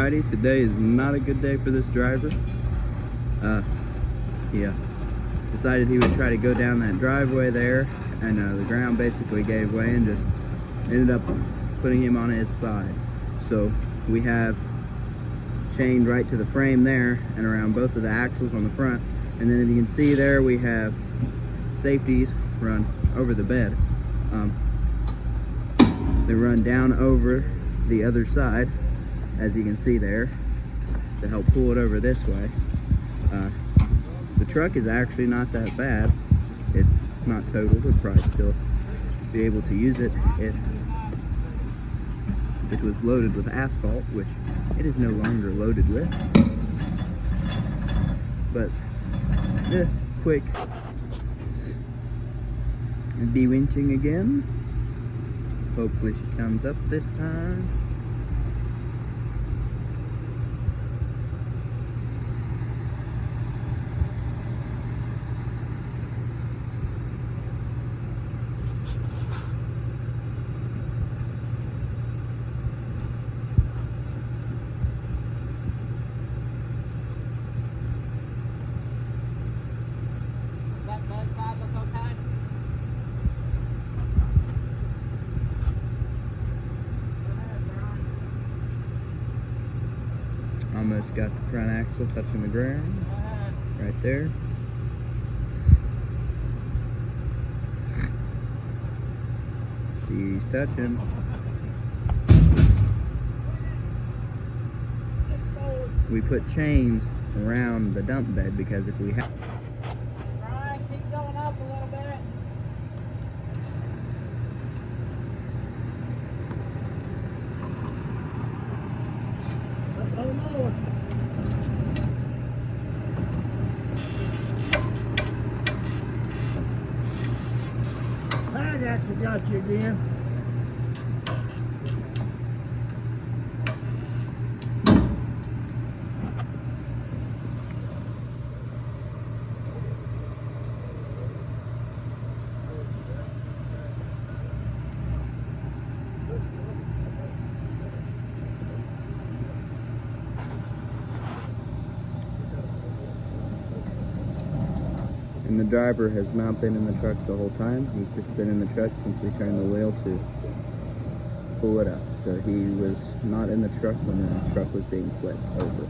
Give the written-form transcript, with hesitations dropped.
Alrighty, today is not a good day for this driver. He decided he would try to go down that driveway there, and the ground basically gave way and just ended up putting him on his side. So we have chained right to the frame there and around both of the axles on the front, and then if you can see there, we have safeties run over the bed. They run down over the other side, as you can see there, to help pull it over this way. The truck is actually not that bad. It's not totaled. We'd probably still be able to use it if it was loaded with asphalt, which it is no longer loaded with. But quick de-winching again. Hopefully she comes up this time. Does that bedside look okay? Almost got the front axle touching the ground. Right there. She's touching. We put chains around the dump bed because if we have... Brian, keep going up a little bit. Oh no! I got you again. And the driver has not been in the truck the whole time. He's just been in the truck since we turned the wheel to pull it up. So he was not in the truck when the truck was being flipped over.